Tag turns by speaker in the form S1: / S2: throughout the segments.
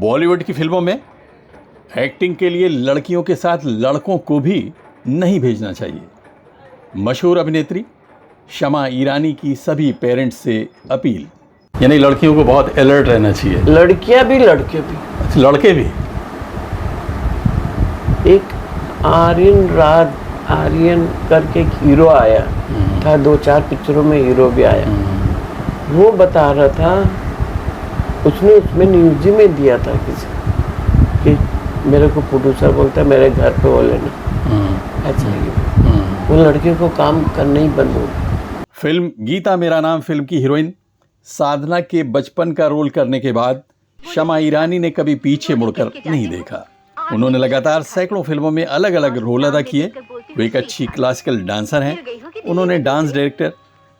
S1: बॉलीवुड की फिल्मों में एक्टिंग के लिए लड़कियों के साथ लड़कों को भी नहीं भेजना चाहिए। मशहूर अभिनेत्री शमा ईरानी की सभी पेरेंट्स से अपील। यानी लड़कियों को बहुत अलर्ट रहना चाहिए।
S2: लड़कियां भी लड़के भी।
S1: अच्छा, लड़के भी।
S2: एक आर्यन करके एक हीरो आया था, 2-4 पिक्चरों में हीरो भी आया। वो बता रहा था, उसने उसमें न्यूज में दिया था किसी कि मेरे को प्रोड्यूसर बोलता है मेरे घर पे वो लेना। ऐसा ही वो लड़के को काम करना ही बंद हो गया।
S1: फिल्म गीता मेरा नाम फिल्म की हीरोइन साधना के बचपन का रोल करने के बाद शमा ईरानी ने कभी पीछे मुड़कर नहीं देखा। उन्होंने लगातार सैकड़ों फिल्मों में अलग अलग रोल अदा किए। वो एक अच्छी क्लासिकल डांसर हैं। उन्होंने डांस डायरेक्टर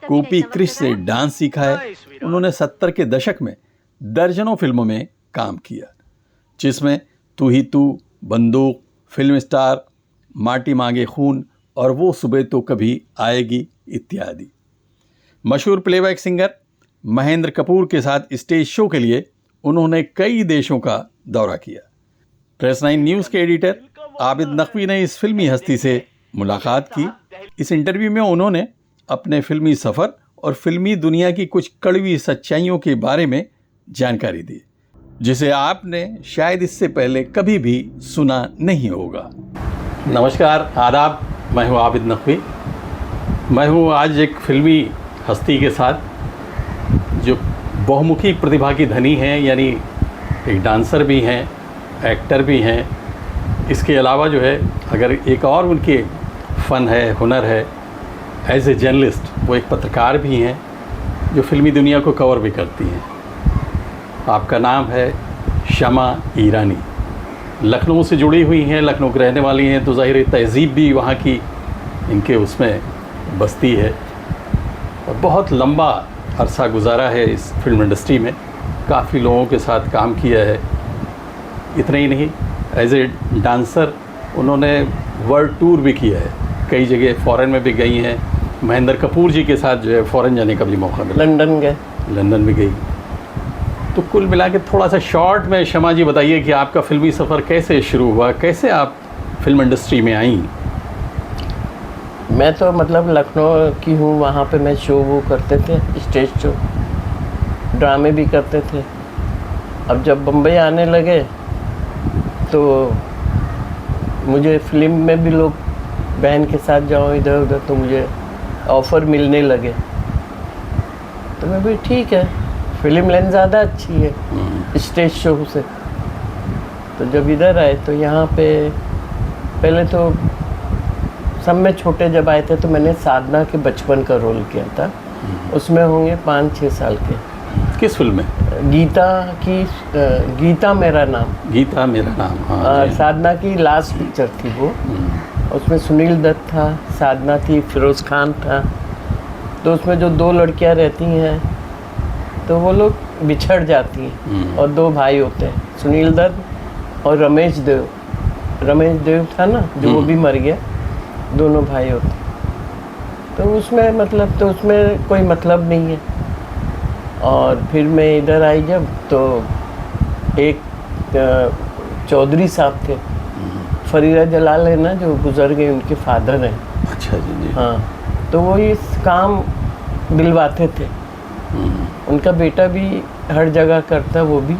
S1: कोपी क्रिश से डांस सीखा है। उन्होंने 70 के दशक में दर्जनों फिल्मों में काम किया, जिसमें तू ही तू, बंदूक, फिल्म स्टार, माटी मांगे खून और वो सुबह तो कभी आएगी इत्यादि। मशहूर प्लेबैक सिंगर महेंद्र कपूर के साथ स्टेज शो के लिए उन्होंने कई देशों का दौरा किया। प्रेस 9 न्यूज़ के एडिटर आबिद नकवी ने इस फिल्मी हस्ती से मुलाकात की। इस इंटरव्यू में उन्होंने अपने फिल्मी सफ़र और फिल्मी दुनिया की कुछ कड़वी सच्चाइयों के बारे में जानकारी दी, जिसे आपने शायद इससे पहले कभी भी सुना नहीं होगा। नमस्कार, आदाब। मैं हूँ आबिद नकवी। मैं हूँ आज एक फिल्मी हस्ती के साथ जो बहुमुखी प्रतिभा की धनी हैं, यानी एक डांसर भी हैं, एक्टर भी हैं। इसके अलावा जो है, अगर एक और उनके फ़न है, हुनर है, एज ए जर्नलिस्ट वो एक पत्रकार भी हैं जो फिल्मी दुनिया को कवर भी करती हैं। आपका नाम है शमा ईरानी। लखनऊ से जुड़ी हुई हैं, लखनऊ की रहने वाली हैं, तो ज़ाहिर तहज़ीब भी वहाँ की इनके उसमें बसती है। और बहुत लंबा अरसा गुजारा है इस फिल्म इंडस्ट्री में, काफ़ी लोगों के साथ काम किया है। इतना ही नहीं, एज ए डांसर उन्होंने वर्ल्ड टूर भी किया है, कई जगह फ़ॉरेन में भी गई हैं। महेंद्र कपूर जी के साथ जो है फ़ॉरेन जाने का भी मौका मिला।
S2: लंदन गए,
S1: लंदन भी गई। तो कुल मिला के थोड़ा सा शॉर्ट में शमा जी बताइए कि आपका फिल्मी सफ़र कैसे शुरू हुआ, कैसे आप फिल्म इंडस्ट्री में आई?
S2: मैं तो मतलब लखनऊ की हूँ, वहाँ पे मैं शो वो करते थे, स्टेज शो, ड्रामे भी करते थे। अब जब बम्बई आने लगे तो मुझे फिल्म में भी लोग बहन के साथ जाओ इधर उधर, तो मुझे ऑफ़र मिलने लगे। तो मैं भी ठीक है, फिल्म लाइन ज़्यादा अच्छी है स्टेज शो से। तो जब इधर आए तो यहाँ पे पहले तो सब में छोटे जब आए थे तो मैंने साधना के बचपन का रोल किया था। उसमें होंगे 5-6 साल के।
S1: किस फिल्म में?
S2: गीता मेरा नाम।
S1: गीता मेरा नाम, हाँ।
S2: साधना की लास्ट पिक्चर थी वो। उसमें सुनील दत्त था, साधना थी, फिरोज़ खान था। तो उसमें जो 2 लड़कियां रहती हैं तो वो लोग बिछड़ जाती हैं और 2 भाई होते हैं, सुनील दत्त और रमेश देव था ना, जो वो भी मर गया। दोनों भाई होते। तो उसमें मतलब तो उसमें कोई मतलब नहीं है। और फिर मैं इधर आई जब, तो एक चौधरी साहब थे, फरीदा जलाल है ना, जो गुजर गए, उनके फादर हैं।
S1: अच्छा जी।
S2: हाँ, तो वो इस काम दिलवाते थे। उनका बेटा भी हर जगह करता, वो भी।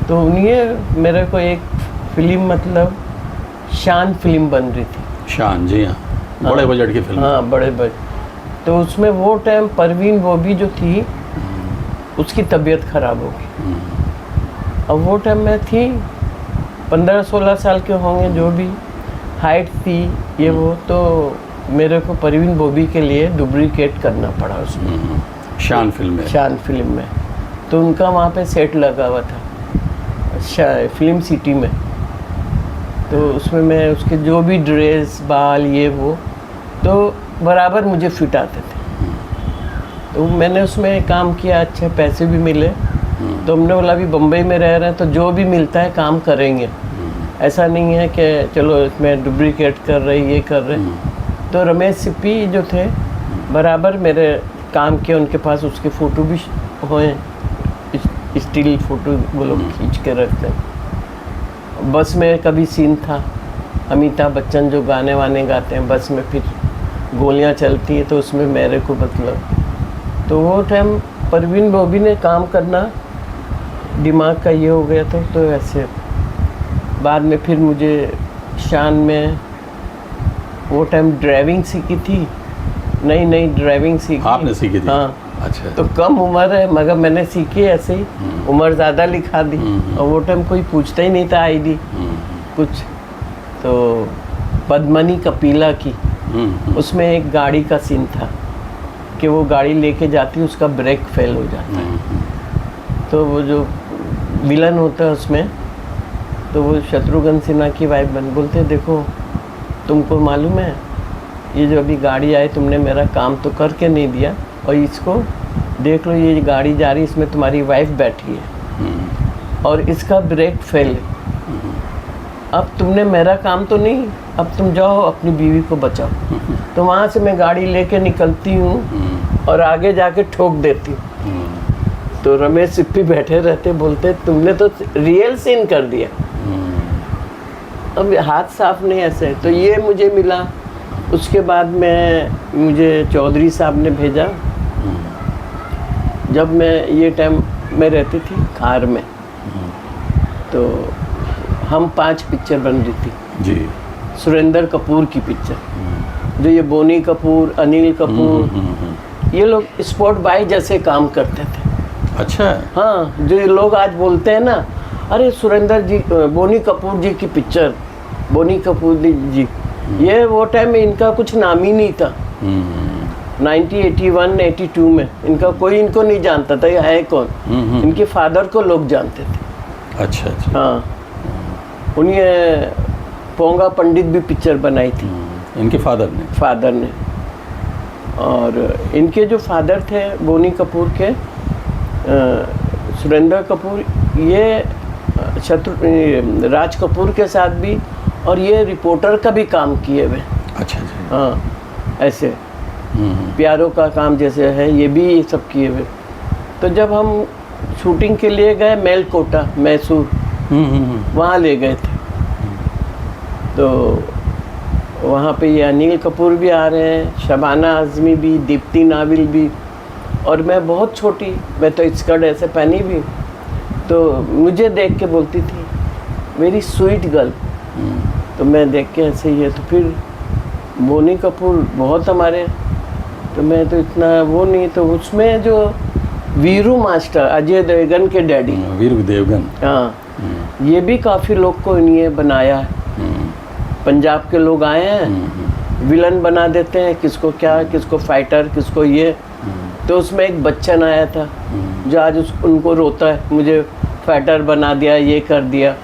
S2: तो उन्हें मेरे को एक फिल्म, मतलब शान फिल्म बन रही थी।
S1: शान, जी हाँ, बड़े बजट की फिल्म।
S2: हाँ, बड़े बजट। तो उसमें वो टाइम परवीन वो भी जो थी, उसकी तबीयत ख़राब हो गई। अब वो टाइम मैं थी 15-16 साल के होंगे, जो भी हाइट थी ये वो। तो मेरे को परवीन बॉबी के लिए डुप्लीकेट करना पड़ा उसमें,
S1: शान फिल्म में।
S2: तो उनका वहाँ पे सेट लगा हुआ था फिल्म सिटी में। तो उसमें मैं उसके जो भी ड्रेस, बाल, ये वो, तो बराबर मुझे फिट आते थे। तो मैंने उसमें काम किया, अच्छे पैसे भी मिले। तो हमने बोला अभी बम्बई में रह रहे हैं तो जो भी मिलता है काम करेंगे। ऐसा नहीं है कि चलो इसमें डुप्लीकेट कर रहे, ये कर रहे। तो रमेश सिप्पी जो थे, बराबर मेरे काम किया उनके पास, उसके फ़ोटो भी हुए स्टिल फोटो वो लोग खींच के रखते हैं। बस में कभी सीन था, अमिताभ बच्चन जो गाने वाने गाते हैं बस में, फिर गोलियां चलती हैं तो उसमें मेरे को मतलब, तो वो टाइम परवीन बॉबी ने काम करना दिमाग का ये हो गया था। तो ऐसे बाद में फिर मुझे शान में वो टाइम ड्राइविंग सीखी थी, नई ड्राइविंग सीखी।
S1: आपने सीखी थी?
S2: हाँ।
S1: अच्छा।
S2: तो कम उम्र है मगर मैंने सीखी ऐसे ही, उम्र ज़्यादा लिखा दी। और वो टाइम कोई पूछता ही नहीं था आईडी कुछ। तो पद्मनी कपिला की, उसमें एक गाड़ी का सीन था कि वो गाड़ी लेके जाती, उसका ब्रेक फेल हो जाता है। तो वो जो विलन होता है उसमें, तो वो शत्रुघ्न सिन्हा की वाइफ बन बोलते, देखो तुमको मालूम है ये जो अभी गाड़ी आई, तुमने मेरा काम तो करके नहीं दिया, और इसको देख लो, ये गाड़ी जा रही, इसमें तुम्हारी वाइफ बैठी है और इसका ब्रेक फेल है। अब तुमने मेरा काम तो नहीं, अब तुम जाओ अपनी बीवी को बचाओ। तो वहाँ से मैं गाड़ी लेके निकलती हूँ और आगे जाके ठोक देती हूँ। तो रमेश सिप्पी बैठे रहते, बोलते तुमने तो रियल सीन कर दिया, अब हाथ साफ नहीं ऐसे। तो ये मुझे मिला। उसके बाद में मुझे चौधरी साहब ने भेजा, जब मैं ये टाइम में रहती थी खार में, तो हम 5 पिक्चर बन रही थी
S1: जी,
S2: सुरेंद्र कपूर की पिक्चर, जो ये बोनी कपूर, अनिल कपूर, ये लोग स्पॉट बाय जैसे काम करते थे।
S1: अच्छा।
S2: हाँ, जो ये लोग आज बोलते हैं ना, अरे सुरेंद्र जी, बोनी कपूर जी की पिक्चर, बोनी कपूर जी, ये वो टाइम में इनका कुछ नाम ही नहीं था। 1981-82 में इनका कोई इनको नहीं जानता था ये है कौन। इनके फादर को लोग जानते थे।
S1: अच्छा अच्छा।
S2: हाँ, उन्हीं पोंगा पंडित भी पिक्चर बनाई थी
S1: इनके फादर ने। और इनके जो फादर थे बोनी कपूर के, सुरेंद्र कपूर, ये राज कपूर के साथ भी, और ये रिपोर्टर का भी काम किए हुए। अच्छा अच्छा।
S2: हाँ, ऐसे प्यारों का काम जैसे है, ये भी ये सब किए हुए। तो जब हम शूटिंग के लिए गए मेलकोटा, मैसूर, वहाँ ले गए थे, तो वहाँ पे ये अनिल कपूर भी आ रहे हैं, शबाना आज़मी भी, दीप्ति नाविल भी, और मैं बहुत छोटी, मैं तो स्कर्ट ऐसे पहनी भी, तो मुझे देख के बोलती थी मेरी स्वीट गर्ल। तो मैं देख के ऐसे ही है। तो फिर बोनी कपूर बहुत हमारे, तो मैं तो इतना वो नहीं, तो उसमें जो वीरू मास्टर, अजय देवगन के डैडी,
S1: वीरू देवगन,
S2: हाँ, ये भी काफ़ी लोग को इन्हें बनाया है। पंजाब के लोग आए हैं, विलन बना देते हैं, किसको क्या, किसको फाइटर, किसको ये। तो उसमें एक बच्चन आया था जो आज उनको रोता है, मुझे फाइटर बना दिया, ये कर दिया।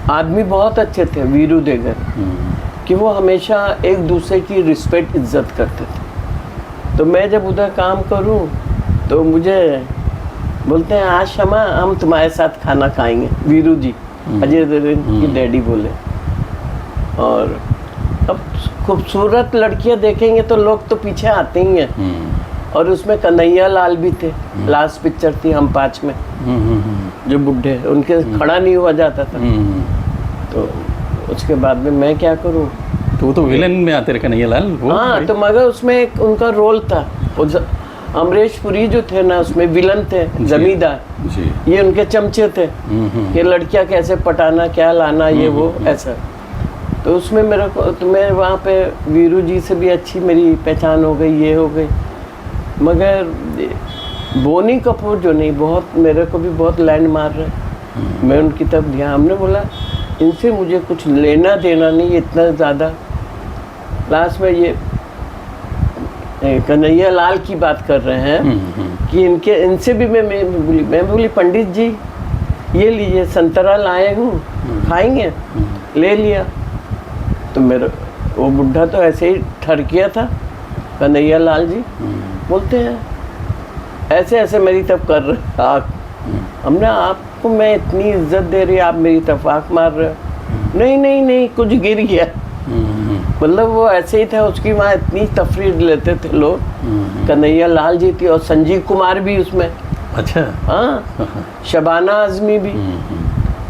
S2: आदमी बहुत अच्छे थे वीरू देवगन, कि वो हमेशा एक दूसरे की रिस्पेक्ट इज्जत करते थे। तो मैं जब उधर काम करूं तो मुझे बोलते हैं आज शमा हम तुम्हारे साथ खाना खाएंगे, वीरू जी, अजय देवगन की डैडी बोले। और अब खूबसूरत लड़कियां देखेंगे तो लोग तो पीछे आते ही हैं। और उसमें कन्हैया लाल भी थे, लास्ट पिक्चर थी हम 5 में, जो बुढ़े, उनके खड़ा नहीं हुआ जाता था। तो उसके बाद में मैं क्या करूं,
S1: तो वो तो विलन में आते रहे कन्हैया लाल।
S2: हाँ, तो मगर उसमें एक उनका रोल था, अमरीश पुरी जो थे ना उसमें विलन थे, जमींदार, ये उनके चमचे थे कि लड़कियां कैसे पटाना, क्या लाना, ये वो ऐसा। तो उसमें मेरा को, तो मैं वहाँ पे वीरू जी से भी अच्छी मेरी पहचान हो गई, ये हो गई। मगर बोनी कपूर जो नहीं, बहुत मेरे को भी बहुत लैंड मार रहे। मैं उनकी तरफ ध्यान, हमने बोला इनसे मुझे कुछ लेना देना नहीं, इतना ज़्यादा। लास्ट में ये कन्हैया लाल की बात कर रहे हैं कि इनसे भी मैं बोली पंडित जी ये लीजिए संतरा लाए हूँ, खाएंगे? ले लिया। तो मेरा वो बुढ़ा तो ऐसे ही ठरकिया था, कन्हैया लाल जी बोलते हैं ऐसे ऐसे मेरी तरफ कर रहे आँख। हमने आपको मैं इतनी इज्जत दे रही, आप मेरी तरफ आँख मार रहे हो। नहीं नहीं नहीं, कुछ गिर गया। मतलब वो ऐसे ही था, उसकी वहाँ इतनी तफरीह लेते थे लोग। कन्हैया लाल जी थी और संजीव कुमार भी उसमें।
S1: अच्छा।
S2: हाँ, शबाना आजमी भी,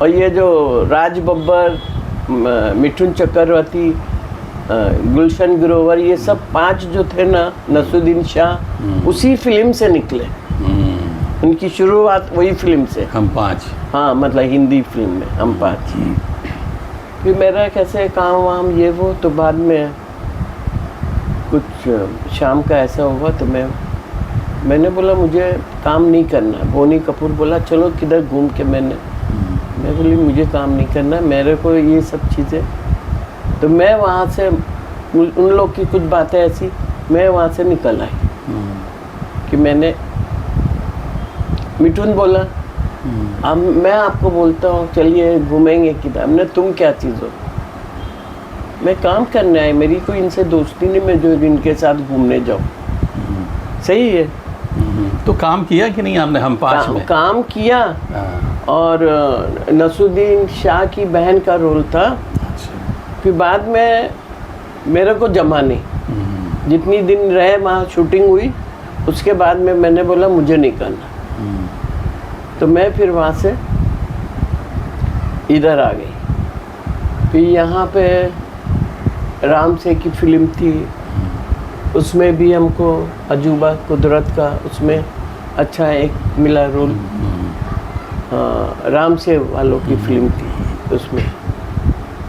S2: और ये जो राज बब्बर, मिठुन चक्रवर्ती, गुलशन ग्रोवर, ये सब 5 जो थे ना, नसरुद्दीन शाह, उसी फिल्म से निकले। उनकी शुरुआत वही फिल्म से,
S1: हम 5।
S2: हाँ, मतलब हिंदी फिल्म में हम 5। फिर मेरा कैसे काम वाम ये वो, तो बाद में कुछ शाम का ऐसा हुआ तो मैंने बोला मुझे काम नहीं करना है। बोनी कपूर बोला चलो किधर घूम के, मैं बोली मुझे काम नहीं करना, मेरे को ये सब चीज़ें। तो मैं वहाँ से, उन लोग की कुछ बातें ऐसी, मैं वहाँ से निकल आई कि मैंने, मिठुन बोला अब मैं आपको बोलता हूँ चलिए घूमेंगे किधर। हमने तुम क्या चीज़ हो, मैं काम करने आई, मेरी कोई इनसे दोस्ती नहीं, मैं जो इनके साथ घूमने जाऊँ। सही है।
S1: तो काम किया कि नहीं आपने हम 5 में?
S2: काम किया। और नसरुद्दीन शाह की बहन का रोल था। फिर बाद में मेरे को जमा नहीं, जितनी दिन रहे वहाँ शूटिंग हुई, उसके बाद में मैंने बोला मुझे नहीं करना। तो मैं फिर वहाँ से इधर आ गई। फिर यहाँ पे राम से की फिल्म थी, उसमें भी हमको अजूबा कुदरत का, उसमें अच्छा एक मिला रोल। राम से वालों की फिल्म थी,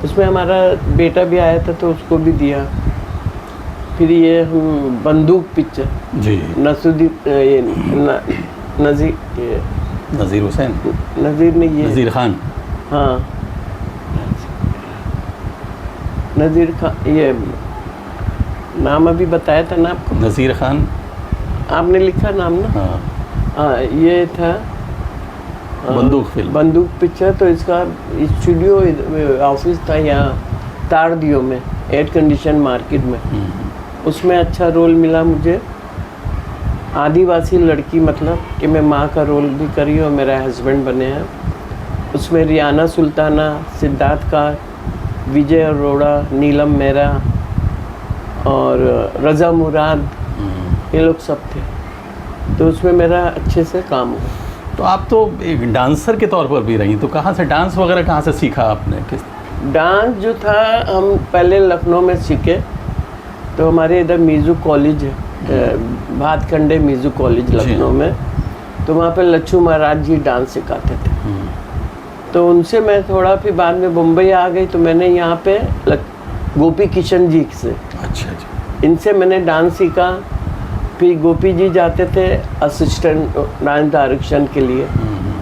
S2: उसमें हमारा बेटा भी आया था तो उसको भी दिया। फिर ये हम बंदूक पिक्चर
S1: जी,
S2: नसरुद्दीन, ये
S1: नज़ीर हुसैन,
S2: नज़ीर ने ये
S1: नज़ीर खान,
S2: हाँ नज़ीर खान, ये नाम अभी बताया था ना आपको,
S1: नज़ीर खान
S2: आपने लिखा नाम ना।
S1: हाँ,
S2: ये था
S1: बंदूक फिल्म,
S2: बंदूक पिक्चर। तो इसका स्टूडियो ऑफिस था यहाँ तारदियो में, एयर कंडीशन मार्केट में। उसमें अच्छा रोल मिला मुझे, आदिवासी लड़की, मतलब कि मैं माँ का रोल भी करी और मेरा हस्बैंड बने हैं। उसमें रियाना सुल्ताना, सिद्धार्थ का, विजय अरोड़ा, नीलम मेहरा और रज़ा मुराद, ये लोग सब थे। तो उसमें मेरा अच्छे से काम हुआ।
S1: तो आप तो एक डांसर के तौर पर भी रही, तो कहाँ से डांस वगैरह कहाँ से सीखा आपने? किस
S2: डांस जो था, हम पहले लखनऊ में सीखे। तो हमारे इधर म्यूजिक कॉलेज है, भातखंडे म्यूजिक कॉलेज लखनऊ में। तो वहाँ पे लच्छू महाराज जी डांस सिखाते थे। तो उनसे मैं थोड़ा, फिर बाद में मुंबई आ गई तो मैंने यहाँ पे गोपी किशन जी से,
S1: अच्छा,
S2: इनसे मैंने डांस सीखा। फिर गोपी जी जाते थे असिस्टेंट डांस डायरेक्शन के लिए,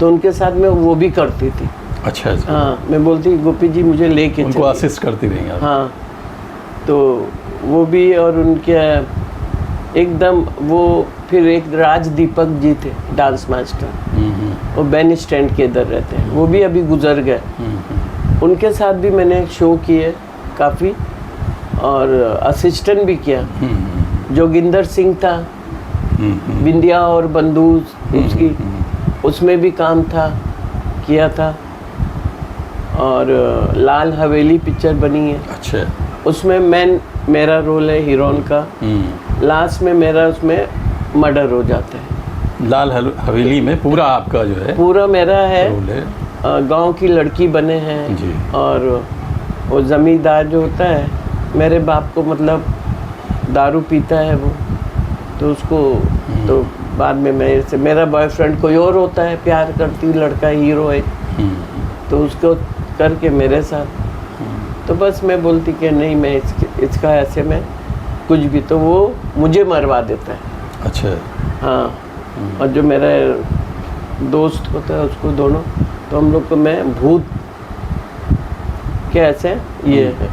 S2: तो उनके साथ में वो भी करती थी।
S1: अच्छा।
S2: हाँ, मैं बोलती गोपी जी मुझे लेके
S1: उनको असिस्ट करती रही आप?
S2: हाँ, तो वो भी, और उनके एकदम वो, फिर एक राज दीपक जी थे डांस मास्टर, वो बैन स्टैंड के इधर रहते हैं, वो भी अभी गुजर गए। उनके साथ भी मैंने शो किए काफ़ी, और असिस्टेंट भी किया। जोगिंदर सिंह था, बिंदिया और बंदूक उसकी, उसमें भी काम था, किया था। और लाल हवेली पिक्चर बनी है।
S1: अच्छा।
S2: उसमें मेरा रोल है हीरोइन का। लास्ट में मेरा उसमें मर्डर हो जाता है।
S1: लाल हवेली में पूरा आपका जो है,
S2: पूरा मेरा है,
S1: रोल है।
S2: गांव की लड़की बने हैं
S1: जी।
S2: और वो ज़मींदार जो होता है, मेरे बाप को मतलब दारू पीता है वो, तो उसको, तो बाद में मेरा बॉयफ्रेंड कोई और होता है, प्यार करती लड़का हीरो है, तो उसको करके मेरे साथ, तो बस मैं बोलती कि नहीं मैं इसका ऐसे में कुछ भी, तो वो मुझे मरवा देता है।
S1: अच्छा।
S2: हाँ, और जो मेरा दोस्त होता है उसको दोनों, तो हम लोग को मैं भूत के ऐसे ये है।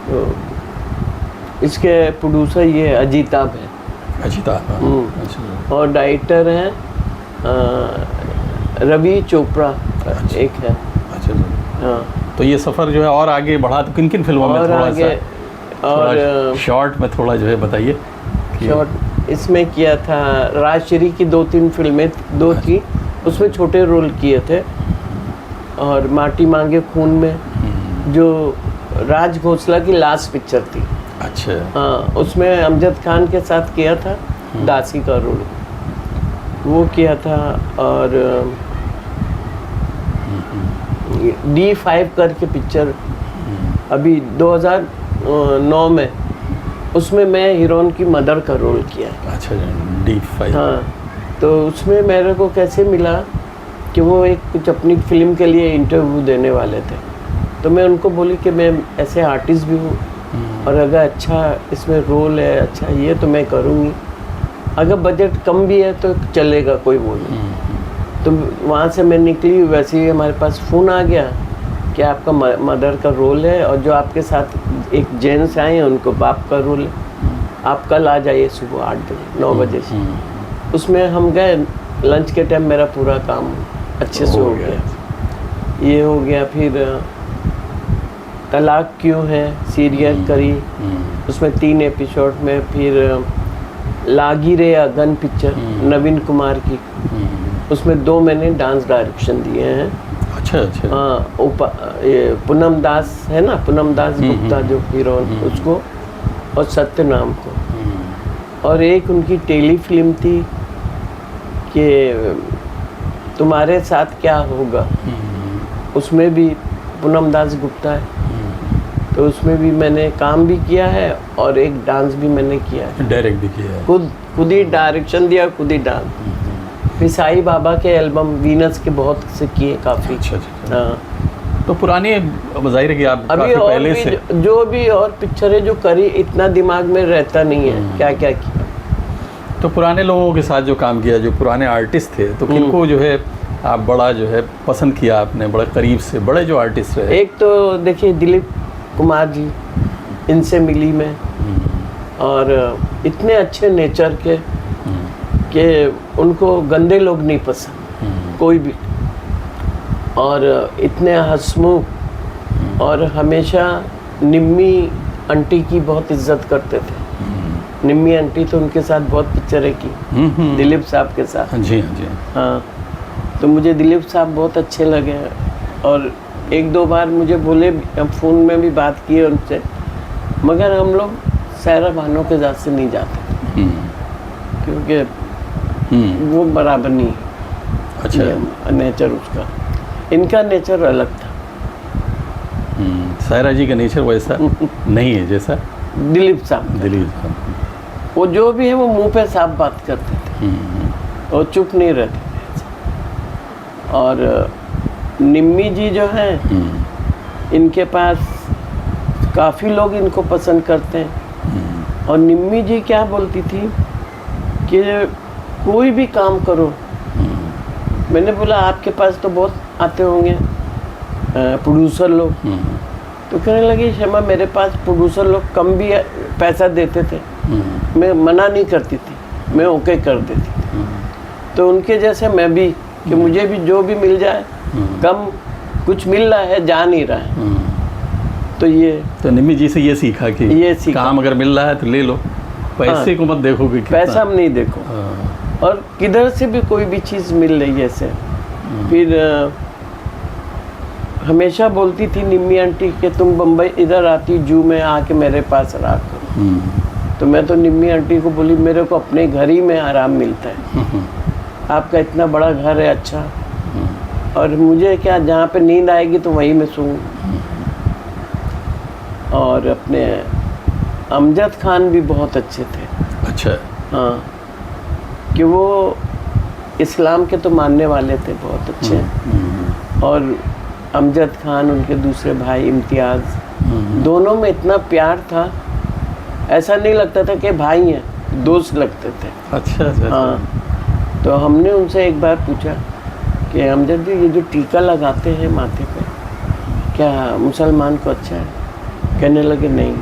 S2: तो इसके प्रोड्यूसर ये अजीताभ है।
S1: अजीताभ। अच्छा।
S2: और डायरेक्टर हैं रवि चोपड़ा एक है।
S1: अच्छा।
S2: हाँ,
S1: तो ये सफ़र जो है और आगे बढ़ा, तो किन किन फिल्मों में थोड़ा सा, और शॉर्ट में थोड़ा जो है बताइए।
S2: शॉर्ट इसमें किया था, राजश्री की 2-3 फिल्में थी, उसमें छोटे रोल किए थे। और माटी मांगे खून में, जो राज घोसला की लास्ट पिक्चर थी।
S1: अच्छा।
S2: हाँ, उसमें अमजद खान के साथ किया था दासी का रोल। वो किया था। और D5 करके पिक्चर अभी 2009 में, उसमें मैं हीरोइन की मदर का रोल किया।
S1: अच्छा, D5।
S2: हाँ, तो उसमें मेरे को कैसे मिला कि वो एक कुछ अपनी फिल्म के लिए इंटरव्यू देने वाले थे, तो मैं उनको बोली कि मैं ऐसे आर्टिस्ट भी हूँ और अगर अच्छा इसमें रोल है, अच्छा ये तो मैं करूँगी, अगर बजट कम भी है तो चलेगा, कोई वो नहीं। तो वहाँ से मैं निकली, वैसे ही हमारे पास फ़ोन आ गया कि आपका मदर का रोल है और जो आपके साथ एक जेंट्स आए हैं उनको बाप का रोल है, आप कल आ जाइए सुबह 8 बजे 9 बजे से। उसमें हम गए, लंच के टाइम मेरा पूरा काम अच्छे से हो गया। ये हो गया। फिर तलाक क्यों है सीरियल करी, उसमें 3 एपिसोड में। फिर लागी रे अगन पिक्चर नवीन कुमार की, उसमें 2 मैंने डांस डायरेक्शन दिए हैं।
S1: अच्छा अच्छा।
S2: हाँ, ये पूनम दास है ना, पूनम दास गुप्ता जो हीरोइन, उसको और सत्यनाम को। और एक उनकी टेली फिल्म थी कि तुम्हारे साथ क्या होगा, उसमें भी पूनम दास गुप्ता है, तो उसमें भी मैंने काम भी किया है और एक डांस भी मैंने किया है,
S1: डायरेक्ट भी किया है।
S2: खुद ही डायरेक्शन दिया, खुद ही डांस। फिर साईं बाबा के एल्बम वीनस के बहुत से किए काफ़ी।
S1: अच्छा अच्छा।
S2: हाँ,
S1: तो पुरानी जाहिर है कि आप
S2: अभी
S1: काफी
S2: और
S1: पहले
S2: भी
S1: से
S2: जो भी और पिक्चरें जो करी, इतना दिमाग में रहता नहीं है क्या क्या किया।
S1: तो पुराने लोगों के साथ जो काम किया, जो पुराने आर्टिस्ट थे, तो किनको जो है आप बड़ा जो है पसंद किया आपने, बड़े करीब से, बड़े जो आर्टिस्ट रहे?
S2: एक तो देखिए दिलीप कुमार जी, इनसे मिली मैं, और इतने अच्छे नेचर के कि उनको गंदे लोग नहीं पसंद कोई भी, और इतने हंसमुख, और हमेशा निम्मी आंटी की बहुत इज्जत करते थे। निम्मी आंटी तो उनके साथ बहुत पिक्चरें की, दिलीप साहब के साथ।
S1: जी हाँ जी
S2: हाँ, तो मुझे दिलीप साहब बहुत अच्छे लगे। और 1-2 बार मुझे बोले, फ़ोन में भी बात की उनसे, मगर हम लोग सायरा बानो के साथ से नहीं जाते क्योंकि वो बराबर नहीं।
S1: अच्छा।
S2: नेचर उसका, इनका नेचर अलग था।
S1: सायरा जी का नेचर वैसा नहीं है जैसा
S2: दिलीप साहब,
S1: दिलीप साहब।
S2: वो जो भी है वो मुंह पे साफ बात करते थे और चुप नहीं रहते थे। और निम्मी जी जो हैं, इनके पास काफ़ी लोग इनको पसंद करते हैं। और निम्मी जी क्या बोलती थी कि कोई भी काम करो। मैंने बोला आपके पास तो बहुत आते होंगे प्रोड्यूसर लोग, तो कहने लगी शमा मेरे पास प्रोड्यूसर लोग कम भी पैसा देते थे, मैं मना नहीं करती थी, मैं ओके कर देती थी। तो उनके जैसे मैं भी, कि मुझे भी जो भी मिल जाए, कम कुछ मिल रहा है, जा नहीं रहा है, तो ये
S1: तो निम्मी जी से ये सीखा कि
S2: ये सीखा,
S1: काम अगर मिल रहा है तो ले लो, पैसे को मत देखोगे कितना।
S2: पैसा हम नहीं देखो, और किधर से भी कोई भी चीज़ मिल रही है ऐसे। फिर हमेशा बोलती थी निम्मी आंटी कि तुम बम्बई इधर आती जू में आके मेरे पास रहा करो। तो मैं तो निम्मी आंटी को बोली मेरे को अपने घर ही में आराम मिलता है, आपका इतना बड़ा घर है अच्छा, और मुझे क्या, जहाँ पे नींद आएगी तो वहीं मैं सोऊँ। और अपने अमजद खान भी बहुत अच्छे थे।
S1: अच्छा।
S2: हाँ, कि वो इस्लाम के तो मानने वाले थे, बहुत अच्छे। और अमजद खान, उनके दूसरे भाई इम्तियाज़, दोनों में इतना प्यार था, ऐसा नहीं लगता था कि भाई हैं, दोस्त लगते थे।
S1: अच्छा अच्छा।
S2: हाँ, तो हमने उनसे एक बार पूछा कि अमजद जी ये जो टीका लगाते हैं माथे पे, क्या मुसलमान को अच्छा है? कहने लगे नहीं,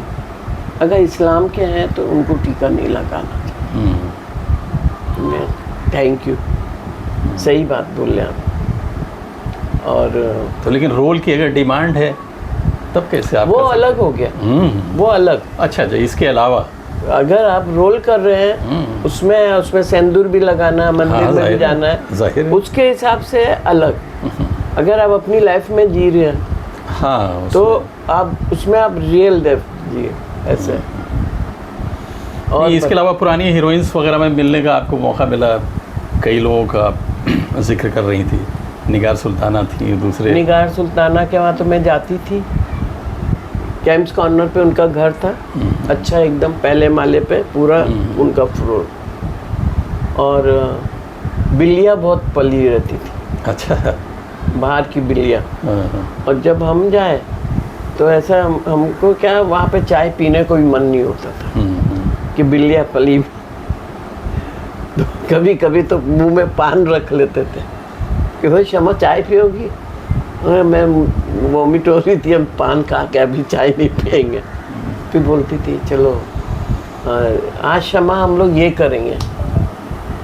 S2: अगर इस्लाम के हैं तो उनको टीका नहीं लगाना चाहिए। थैंक यू, सही बात बोले आप। और
S1: तो लेकिन रोल की अगर डिमांड है तब कैसे आप
S2: वो अलग हो गया, वो अलग।
S1: अच्छा अच्छा, इसके अलावा
S2: अगर आप रोल कर रहे हैं उसमें सिंदूर भी लगाना, मंदिर में भी जाना है,
S1: जाहिर है,
S2: उसके हिसाब से अलग। अगर आप अपनी लाइफ में जी रहे हैं
S1: हाँ,
S2: तो आप उसमें आप रियल जिए ऐसे।
S1: और इसके अलावा पुरानी हीरोइंस वगैरह में मिलने का आपको मौका मिला, कई लोगों का जिक्र कर रही थी, निगार सुल्ताना थी, दूसरे
S2: निगार सुल्ताना के वहाँ तो मैं जाती थी। कैंप्स कॉर्नर पे उनका घर था, अच्छा एकदम पहले माले पे पूरा उनका फ्लोर। और बिल्लियाँ बहुत पली रहती थी,
S1: अच्छा,
S2: बाहर की बिल्लियाँ।
S1: हाँ,
S2: और जब हम जाए तो ऐसा हमको क्या वहाँ पे चाय पीने को भी मन नहीं होता था कि बिल्लियाँ पली। तो कभी कभी तो मुंह में पान रख लेते थे कि भाई शमा चाय पियोगी? अरे मैं वॉमिट हो रही थी, हम पान खा के अभी चाय नहीं पियेंगे। फिर बोलती थी चलो आज शमा हम लोग ये करेंगे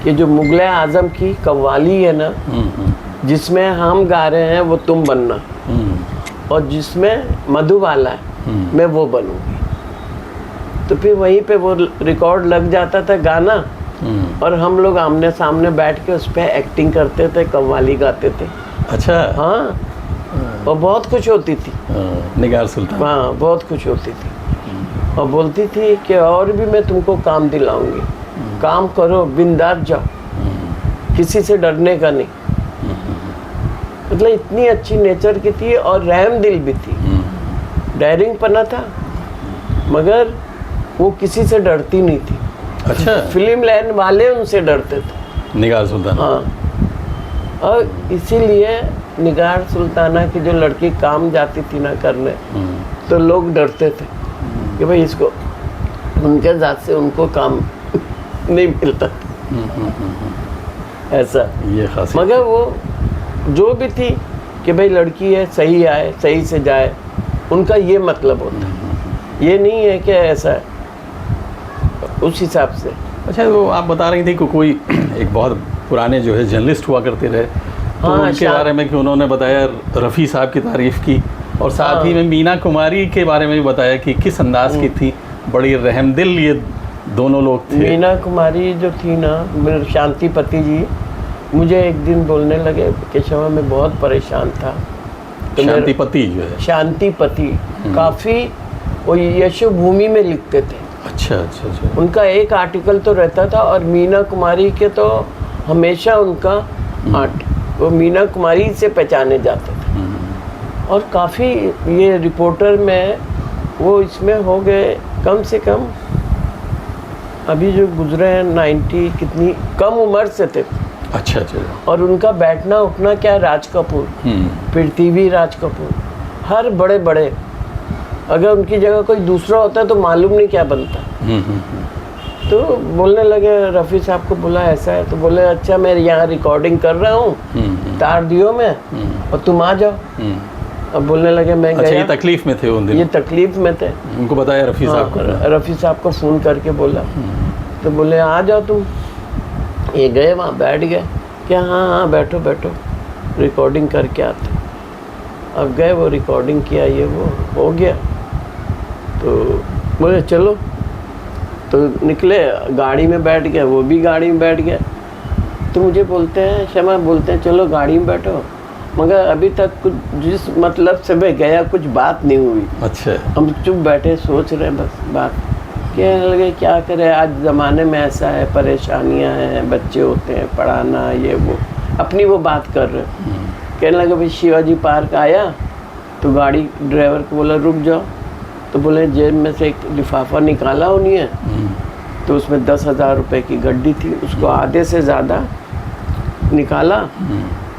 S2: कि जो मुगल आजम की कव्वाली है ना, जिसमें हम गा रहे हैं वो तुम बनना, और जिसमें मधुबाला है मैं वो बनूंगी। तो फिर वहीं पे वो रिकॉर्ड लग जाता था गाना, और हम लोग आमने सामने बैठ के उस पर एक्टिंग करते थे, कव्वाली गाते थे।
S1: अच्छा,
S2: हाँ, और बहुत खुश होती थी
S1: निगार सुल्ताना।
S2: हाँ, बहुत खुश होती थी और बोलती थी कि और भी मैं तुमको काम दिलाऊंगी, काम करो, बिंदास जाओ, किसी से डरने का नहीं। मतलब इतनी अच्छी नेचर की थी और रहम दिल भी थी, डेयरिंग पना था, मगर वो किसी से डरती नहीं थी।
S1: अच्छा,
S2: फिल्म लाइन वाले उनसे डरते थे,
S1: निगार सुल्ताना।
S2: हाँ, और इसीलिए निगार सुल्ताना की जो लड़की काम जाती थी ना करने, तो लोग डरते थे कि भाई इसको, उनके जात से उनको काम नहीं मिलता ऐसा। ये खास, मगर वो जो भी थी कि भाई लड़की है, सही आए, सही से जाए, उनका ये मतलब होता है। ये नहीं है कि ऐसा है, उस हिसाब से।
S1: अच्छा, वो आप बता रही थी कि कोई एक बहुत पुराने जो है जर्नलिस्ट हुआ करते रहे, तो
S2: हाँ,
S1: उनके बारे में कि उन्होंने बताया, रफ़ी साहब की तारीफ़ की, और साथ ही में मीना कुमारी के बारे में भी बताया कि किस अंदाज की थी, बड़ी रहमदिल ये दोनों लोग थे।
S2: मीना कुमारी जो थी ना, शांति पति जी, मुझे एक दिन बोलने लगे कि शमा मैं बहुत परेशान था। तो
S1: शांति पति जो है,
S2: शांति पति काफ़ी वो यशो भूमि में लिखते थे।
S1: अच्छा अच्छा अच्छा,
S2: उनका एक आर्टिकल तो रहता था, और मीना कुमारी के तो हमेशा उनका वो मीना कुमारी से पहचाने जाते थे। और काफ़ी ये रिपोर्टर में वो इसमें हो गए कम से कम, अभी जो गुजरे हैं 90 कितनी कम उम्र से थे।
S1: अच्छा अच्छा,
S2: और उनका बैठना उठना क्या, राज कपूर, पृथ्वी राज कपूर, हर बड़े बड़े, अगर उनकी जगह कोई दूसरा होता तो मालूम नहीं क्या बनता। तो बोलने लगे, रफ़ी साहब को बोला ऐसा है, तो बोले अच्छा मैं यहाँ रिकॉर्डिंग कर रहा हूँ तार दियो में, और तुम आ जाओ। अब बोलने लगे मैं
S1: अच्छा,
S2: गया।
S1: ये तकलीफ में थे उन दिन?
S2: ये तकलीफ में थे।
S1: उनको बताया रफ़ी साहब को?
S2: रफ़ी साहब को फ़ोन करके बोला, तो बोले आ जाओ तुम। ये गए वहाँ बैठ गए, क्या हाँ हाँ बैठो बैठो, रिकॉर्डिंग करके आते। अब गए, वो रिकॉर्डिंग किया, ये वो हो गया। तो बोले चलो, तो निकले, गाड़ी में बैठ गए, वो भी गाड़ी में बैठ गए। तो मुझे बोलते हैं, शमा बोलते हैं चलो गाड़ी में बैठो, मगर अभी तक कुछ जिस मतलब से मैं गया कुछ बात नहीं हुई।
S1: अच्छा,
S2: हम चुप बैठे सोच रहे बस बात, कहने लगे क्या करें, आज ज़माने में ऐसा है, परेशानियां हैं, बच्चे होते हैं, पढ़ाना ये वो, अपनी वो बात कर रहे। कहने लगे भाई शिवाजी पार्क आया, तो गाड़ी ड्राइवर को बोला रुक जाओ, तो बोले जेब में से एक लिफाफा निकाला उन्हें, तो उसमें 10,000 रुपये की गड्डी थी, उसको आधे से ज़्यादा निकाला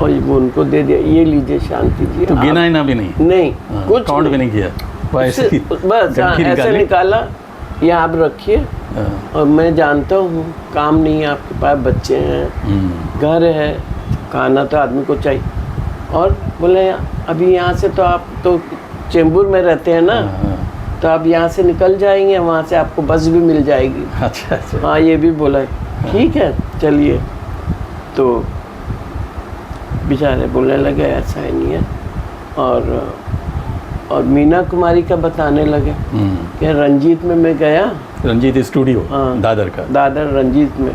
S2: और वो उनको दे दिया, ये लीजिए शांति जी।
S1: तो गिना ना भी नहीं?
S2: नहीं, कुछ
S1: काउंट भी नहीं किया,
S2: बस ऐसे निकाला, ये आप रखिए, और मैं जानता हूँ काम नहीं है आपके पास, बच्चे हैं, घर है, खाना तो आदमी को चाहिए। और बोले अभी यहाँ से तो आप तो चेंबूर में रहते हैं ना, तो आप यहाँ से निकल जाएंगे, वहाँ से आपको बस भी मिल जाएगी।
S1: अच्छा अच्छा,
S2: हाँ, ये भी बोला, ठीक है चलिए। तो बेचारे बोलने लगे ऐसा ही नहीं है। और मीना कुमारी का बताने लगे कि रंजीत में मैं गया,
S1: रंजीत स्टूडियो,
S2: हाँ,
S1: दादर का, दादर
S2: रंजीत में,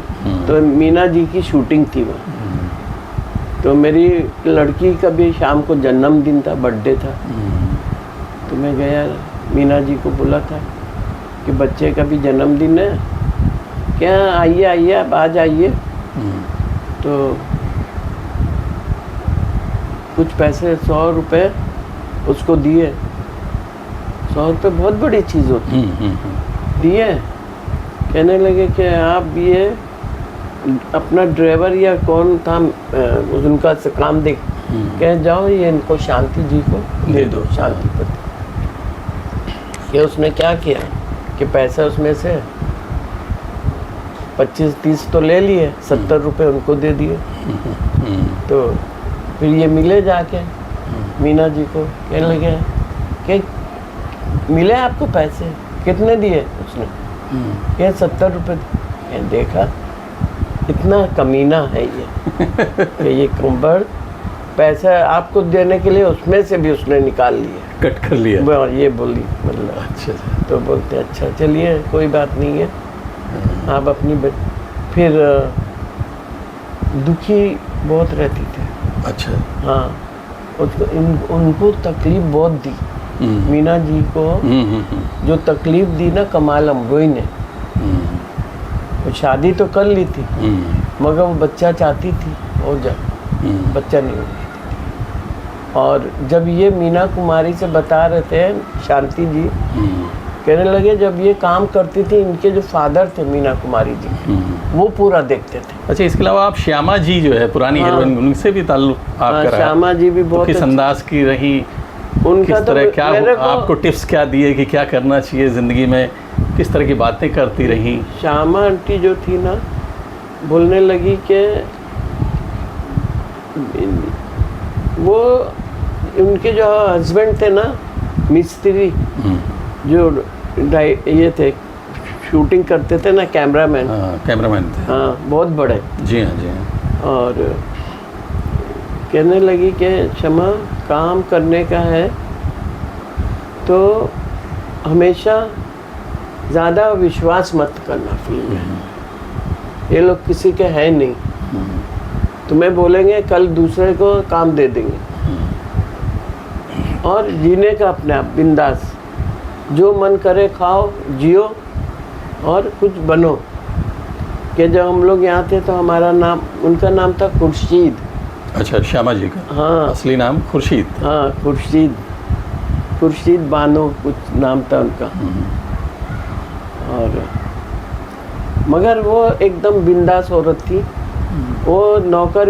S2: तो मीना जी की शूटिंग थी वहाँ। तो मेरी लड़की का भी शाम को जन्मदिन था, बर्थडे था, तो मैं गया, मीना जी को बोला था कि बच्चे का भी जन्मदिन है, क्या आइए आइए आप आ जाइए। तो कुछ पैसे 100 रुपये उसको दिए। 100 रुपये बहुत बड़ी चीज़ होती है। दिए, कहने लगे कि आप ये अपना ड्राइवर या कौन था उनका से काम देख, कह जाओ ये इनको शांति जी को दे दो, शांति पति। ये उसने क्या किया कि पैसा उसमें से 25-30 तो ले लिए, 70 रुपये उनको दे दिए। तो फिर ये मिले जाके मीना जी को, कहने लगे कि मिले आपको पैसे, कितने दिए? उसने कहा 70 रुपये। देखा इतना कमीना है ये कि ये कुंभर पैसा आपको देने के लिए उसमें से भी उसने निकाल लिया,
S1: कट कर लिया।
S2: ये बोली मतलब।
S1: अच्छा।
S2: तो बोलते अच्छा चलिए कोई बात नहीं है, आप अपनी फिर दुखी बहुत रहती थी।
S1: अच्छा।
S2: हाँ, उसको उनको तकलीफ बहुत दी मीना जी को। जो तकलीफ दी ना कमाल अमरोही ने, वो शादी तो कर ली थी मगर वो बच्चा चाहती थी और बच्चा नहीं हो रही थी। और जब ये मीना कुमारी से बता रहे थे शांति जी, कहने लगे जब ये काम करती थी इनके जो फादर थे मीना कुमारी जी, वो पूरा देखते थे।
S1: अच्छा, इसके अलावा आप श्यामा जी जो है पुरानी हीरोइन, उनसे भी ताल्लुक आपका रहा?
S2: श्यामा जी भी बहुत
S1: किस अंदाज की रही,
S2: उनका
S1: किस तरह क्या आपको टिप्स क्या दिए कि क्या करना चाहिए ज़िंदगी में, किस तरह की बातें करती रही?
S2: श्यामा आंटी जो थी ना, बोलने लगी कि वो उनके जो हस्बैंड थे ना मिस्त्री, जो ये थे शूटिंग करते थे ना, कैमरामैन।
S1: कैमरामैन थे।
S2: हाँ, बहुत बड़े।
S1: जी हाँ, जी हाँ।
S2: और कहने लगी कि क्षमा काम करने का है तो हमेशा ज़्यादा विश्वास मत करना फिल्म में। ये लोग किसी के हैं नहीं, तुम्हें बोलेंगे कल दूसरे को काम दे देंगे। और जीने का अपने आप बिंदास, जो मन करे खाओ जियो और कुछ बनो। कि जब हम लोग यहाँ थे तो हमारा नाम, उनका नाम था खुर्शीद।
S1: अच्छा, श्यामा जी का?
S2: हाँ,
S1: असली नाम खुर्शीद?
S2: हाँ, खुर्शीद बानो कुछ नाम था उनका। और मगर वो एकदम बिंदास औरत थी। वो नौकर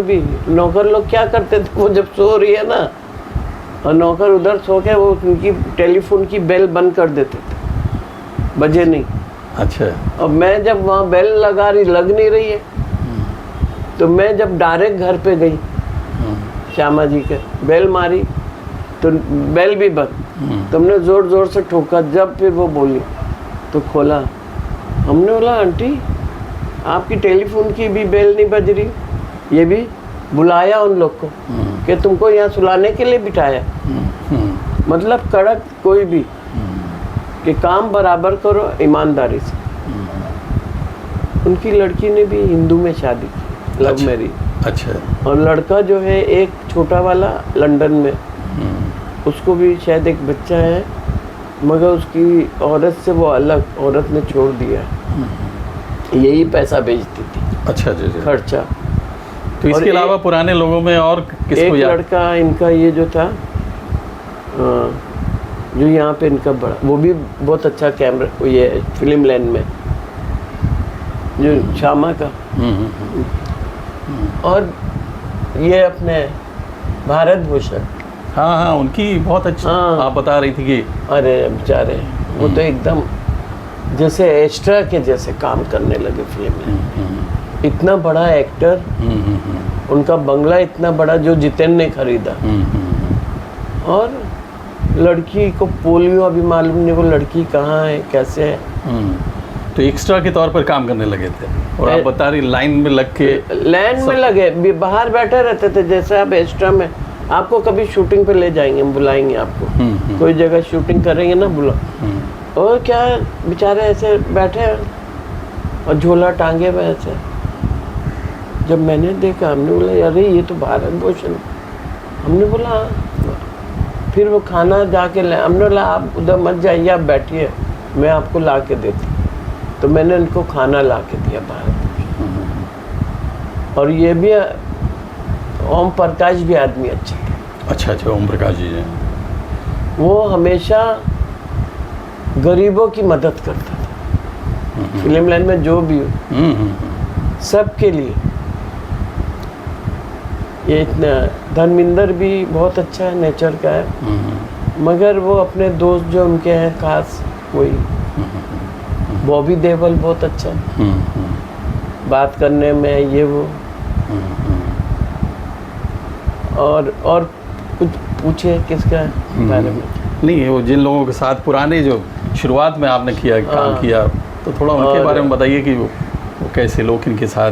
S2: लोग क्या करते थे, वो जब सो रही है ना और नौकर उधर सो के, वो उनकी टेलीफोन की बेल बंद कर देते थे, बजे नहीं।
S1: अच्छा।
S2: अब मैं जब वहाँ बेल लग नहीं रही है, तो मैं जब डायरेक्ट घर पे गई श्यामा जी के, बेल मारी तो बेल भी बंद। तुमने जोर जोर से ठोका, जब फिर वो बोली तो खोला। हमने बोला आंटी आपकी टेलीफोन की भी बेल नहीं बज रही। ये भी बुलाया उन लोग को कि तुमको यहाँ सुलाने के लिए बिठाया। मतलब कड़क कोई भी कि काम बराबर करो ईमानदारी से। उनकी लड़की ने भी हिंदू में शादी की, लव मैरिज।
S1: अच्छा।
S2: और लड़का जो है एक छोटा वाला लंदन में, उसको भी शायद एक बच्चा है, मगर उसकी औरत से वो अलग, औरत ने छोड़ दिया। यही पैसा भेजती थी।
S1: अच्छा जी जी।
S2: खर्चा।
S1: तो इसके अलावा पुराने लोगों में और किसको
S2: एक
S1: याद?
S2: लड़का इनका ये जो था, जो यहाँ पे इनका बड़ा, वो भी बहुत अच्छा कैमरा, ये फिल्म लाइन में जो श्यामा का। और ये अपने भारत भूषण।
S1: हाँ हाँ, उनकी बहुत अच्छा।
S2: हाँ।
S1: आप बता रही थी कि
S2: अरे बेचारे, वो तो एकदम जैसे एक्स्ट्रा के जैसे काम करने लगे फिल्म में। इतना बड़ा एक्टर, उनका बंगला इतना बड़ा जो जितेन ने खरीदा। और लड़की को पोलियो अभी मालूम नहीं वो लड़की कहाँ है कैसे है।
S1: तो एक्स्ट्रा के तौर पर काम करने लगे थे। और आप बता रही लाइन में लग के,
S2: लाइन में लगे, बाहर बैठे रहते थे। जैसे आप एक्स्ट्रा में, आपको कभी शूटिंग पे ले जाएंगे, हम बुलाएंगे आपको, कोई जगह शूटिंग करेंगे ना, बुला। और क्या बेचारे ऐसे बैठे और झोला टांगे हुए ऐसे। जब मैंने देखा, हमने बोला अरे ये तो भारत भूषण। हमने बोला, फिर वो खाना जाके ले, हमने बोला आप उधर मत जाइए, आप बैठिए, मैं आपको ला के देती। तो मैंने उनको खाना ला के दिया भारत भूषण। और ये भी ओम प्रकाश भी आदमी अच्छे थे।
S1: अच्छा अच्छा, ओम प्रकाश जी हैं।
S2: वो हमेशा गरीबों की मदद करता था। फिल्म लाइन में जो भी हो, सबके लिए। ये इतना धर्मेंद्र भी बहुत अच्छा है, नेचर का है, मगर वो अपने दोस्त जो उनके हैं खास, वही बॉबी देओल बहुत अच्छा है बात करने में, ये वो। और कुछ पूछे किसका बारे में?
S1: नहीं, वो जिन लोगों के साथ पुराने जो शुरुआत में आपने किया काम किया, तो थोड़ा उनके बारे में बताइए कि वो कैसे लोग इनके साथ।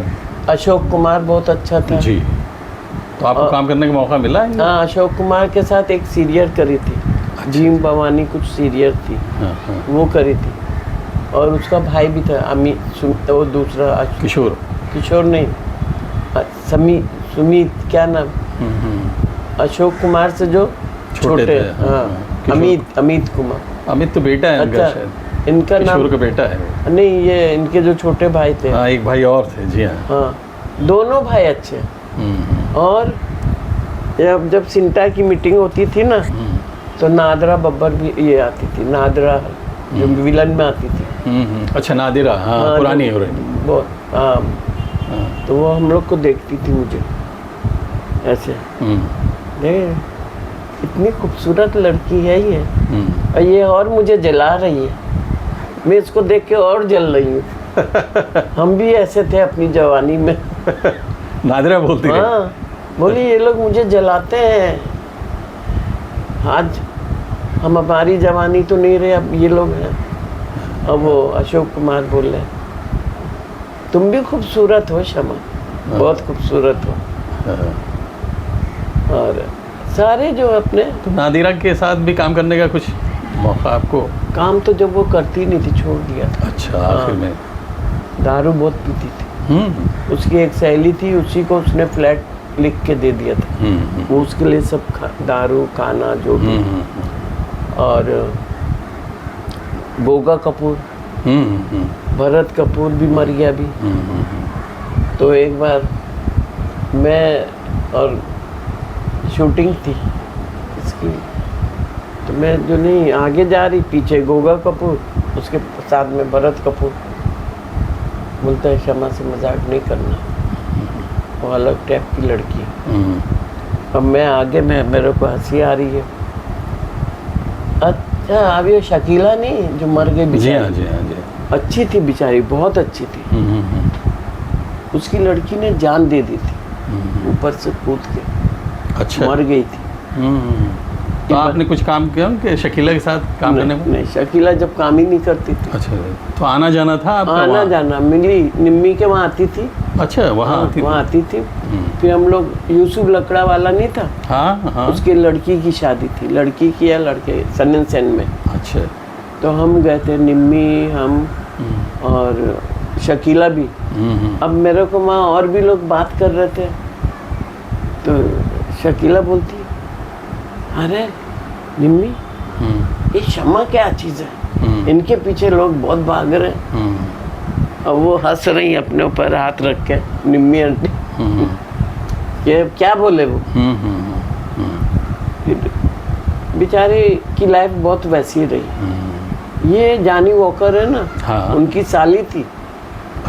S2: अशोक कुमार बहुत अच्छा था
S1: जी। तो आपको काम करने का मौका मिला है?
S2: हाँ, अशोक कुमार के साथ एक सीरियल करी थी।
S1: अच्छा।
S2: भीम भवानी कुछ सीरियल थी।
S1: हाँ।
S2: वो करी थी। और उसका भाई भी था अमित, वो दूसरा किशोर नहीं, सुमित, क्या नाम, अशोक कुमार से जो छोटे
S1: थे।
S2: हाँ, अमित कुमार।
S1: अमित तो बेटा है इनका,
S2: अच्छा,
S1: शायद
S2: इनका नाम
S1: किशोर का बेटा है।
S2: नहीं, ये इनके जो छोटे भाई थे।
S1: हाँ, एक भाई और थे। जी हाँ।
S2: हाँ, दोनों भाई अच्छे। और जब सिंटा की मीटिंग होती थी ना, तो नादरा बब्बर भी ये आती थी, नादरा जो विलन में आती थी।
S1: अच्छा, नादिरा। हाँ, पुरानी हो रही
S2: बहुत। हाँ, तो वो हम लोग को देखती थी, मुझे ऐसे इतनी खूबसूरत लड़की है ये, और ये और मुझे जला रही है, मैं इसको देख के और जल रही हूँ। हम भी ऐसे थे अपनी जवानी में।
S1: नादिरा बोलती रही।
S2: हाँ, बोली ये लोग मुझे जलाते हैं, आज हम, हमारी जवानी तो नहीं रहे, अब ये लोग हैं। अब वो अशोक कुमार बोल रहे, तुम भी खूबसूरत हो शमा, बहुत खूबसूरत हो। और सारे जो अपने,
S1: तो नादिरा के साथ भी काम करने का कुछ मौका आपको?
S2: काम तो जब वो करती नहीं थी, छोड़ दिया था।
S1: अच्छा, आखिर में।
S2: दारू बहुत पीती थी। उसकी एक सहेली थी, उसी को उसने फ्लैट लिख के दे दिया था। वो उसके लिए सब दारू, खाना, जो भी। और बोगा कपूर, भरत कपूर भी मर गया अभी। तो एक बार मैं, और शूटिंग थी इसकी, तो मैं जो नहीं आगे जा रही, पीछे गोगा कपूर, उसके साथ में भरत कपूर। बोलता है शमा से मजाक नहीं करना, वो अलग टाइप की लड़की है। अब मैं आगे में, मेरे को हंसी आ रही है। अच्छा, अब ये शकीला नहीं जो मर गई बेचारी?
S1: जी हाँ, जी हाँ, जी।
S2: अच्छी थी बेचारी, बहुत अच्छी थी। उसकी लड़की ने जान दे दी थी ऊपर से कूद के।
S1: अच्छा।
S2: मर गई थी।
S1: तो आपने कुछ काम किया कि शकीला के साथ काम करने में?
S2: नहीं, शकीला जब काम ही नहीं करती थी।
S1: अच्छा, तो आना जाना था आपका?
S2: आना जाना, मिली निम्मी के वहाँ आती थी।
S1: अच्छा, वहाँ
S2: आती थी। फिर हम लोग, यूसुफ लकड़ा वाला नहीं था?
S1: हाँ।
S2: उसके लड़की की शादी थी, लड़की की या लड़के, सनन सेन में।
S1: अच्छा।
S2: तो हम गए थे, निम्मी, हम और शकीला भी। अब मेरे को वहाँ और भी लोग बात कर रहे थे, तो शकीला बोलती, अरे निम्मी, ये शमा क्या चीज़ है, इनके पीछे लोग बहुत भाग रहे हैं। अब वो हंस रही अपने ऊपर हाथ रख के, निम्मी आंटी। ये क्या बोले वो? बेचारी की लाइफ बहुत वैसी रही। ये जानी वॉकर है ना,
S1: हाँ।
S2: उनकी साली थी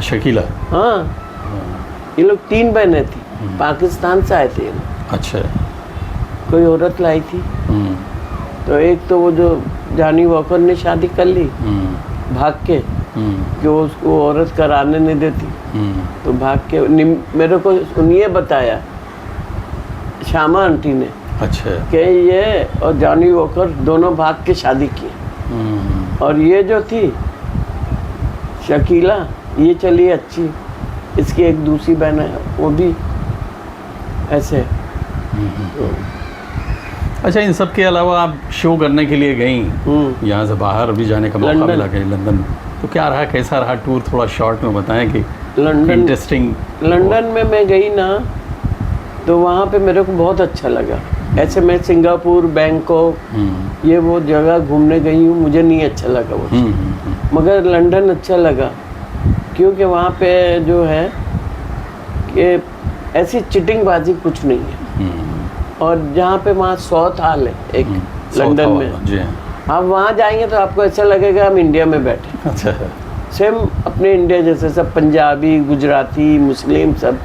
S1: शकीला।
S2: हाँ, ये लोग 3 बहनें थी, पाकिस्तान से आए थे ये लोग।
S1: अच्छा।
S2: कोई औरत लाई थी, तो एक तो वो जो जानी वॉकर ने शादी कर ली भाग के, कि वो उसको औरत कराने नहीं देती, तो भाग के मेरे को उन्हें बताया, श्यामा आंटी ने।
S1: अच्छा।
S2: कि ये और जानी वॉकर दोनों भाग के शादी की। और ये जो थी शकीला, ये चली अच्छी, इसकी एक दूसरी बहन है, वो भी ऐसे। तो
S1: अच्छा, इन सब के अलावा आप शो करने के लिए गई, यहाँ से बाहर भी जाने का मौका मिला, गई लंदन, तो क्या रहा, कैसा रहा टूर? थोड़ा शॉर्ट में बताएं कि
S2: लंदन,
S1: इंटरेस्टिंग।
S2: लंदन में मैं गई ना, तो वहाँ पे मेरे को बहुत अच्छा लगा। ऐसे मैं सिंगापुर, बैंकॉक, ये वो जगह घूमने गई हूँ, मुझे नहीं अच्छा लगा वो। मगर लंदन अच्छा लगा, क्योंकि वहाँ पे जो है कि ऐसी चिटिंगबाजी कुछ नहीं है। और जहाँ पे वहाँ साउथ हॉल है एक लंदन में,
S1: जी
S2: आप वहाँ जाएंगे तो आपको ऐसा लगेगा हम इंडिया में बैठे।
S1: अच्छा।
S2: सेम अपने इंडिया जैसे, सब पंजाबी, गुजराती, मुस्लिम सब।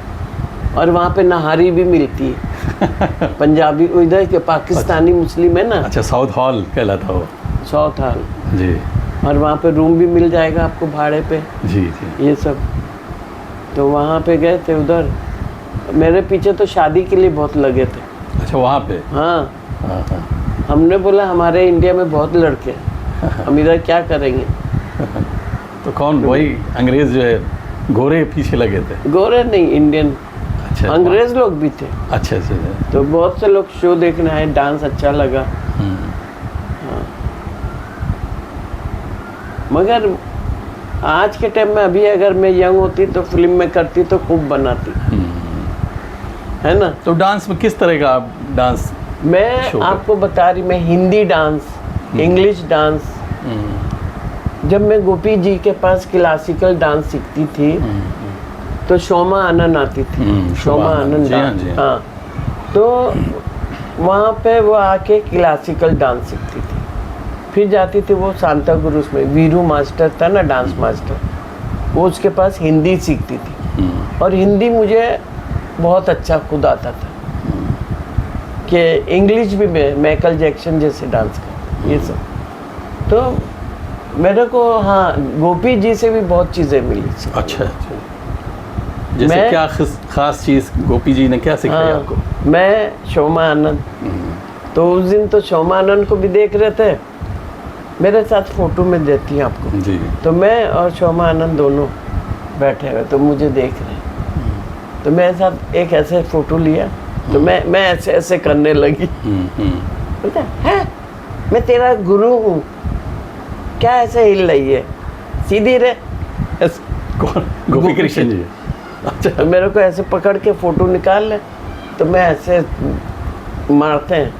S2: और वहाँ पे नहारी भी मिलती है पंजाबी, इधर के पाकिस्तानी मुस्लिम है ना।
S1: अच्छा, साउथ हॉल कहलाता हो।
S2: साउथ हॉल
S1: जी
S2: और वहाँ पे रूम भी मिल जाएगा आपको भाड़े पे,
S1: जी जी।
S2: ये सब। तो वहाँ पे गए थे उधर, मेरे पीछे तो शादी के लिए बहुत लगे थे।
S1: अच्छा, वहाँ पे?
S2: हाँ,
S1: हाँ हाँ।
S2: हमने बोला हमारे इंडिया में बहुत लड़के हैं, हम इधर क्या करेंगे।
S1: तो कौन, वही अंग्रेज जो है गोरे पीछे लगे थे?
S2: गोरे नहीं, इंडियन।
S1: अच्छा,
S2: अंग्रेज लोग भी थे।
S1: अच्छा अच्छा।
S2: तो बहुत से लोग शो देखने आए, डांस अच्छा लगा। हाँ। मगर आज के टाइम में अभी अगर मैं यंग होती तो फिल्म में करती तो खूब बनाती, है ना।
S1: तो डांस में किस तरह का आप डांस?
S2: मैं
S1: शो
S2: आपको बता रही, मैं हिंदी डांस, इंग्लिश डांस। जब मैं गोपी जी के पास क्लासिकल डांस सीखती थी तो शोमा आनंद आती थी, शोमा आनंद।
S1: जी हाँ, जी हाँ।
S2: हाँ, तो वहाँ पे वो आके क्लासिकल डांस सीखती थी। फिर जाती थी वो सांता क्रूज में, वीरू मास्टर था ना डांस मास्टर, वो उसके पास हिंदी सीखती थी। और हिंदी मुझे बहुत अच्छा खुद आता था कि इंग्लिश भी मैं माइकल जैक्सन जैसे डांस करता, ये सब। तो मेरे को हाँ गोपी जी से भी बहुत चीज़ें मिली।
S1: अच्छा, जैसे क्या खास चीज़ गोपी जी ने क्या सिखाई आपको?
S2: मैं शोमा आनंद, तो उस दिन तो शोमा आनंद को भी देख रहे थे, मेरे साथ फोटो में देती हैं आपको
S1: जी।
S2: तो मैं और शोमा आनंद दोनों बैठे हुए, तो मुझे देख रहे, तो मेरे साथ एक ऐसे फोटो लिया, तो मैं ऐसे ऐसे करने लगी। बोलता है मैं तेरा गुरु हूँ, क्या ऐसे हिल रही है, सीधी रे।
S1: कौन? गोपी कृष्ण जी? अच्छा।
S2: तो मेरे को ऐसे पकड़ के फोटो निकाल ले, तो मैं ऐसे मारते हैं,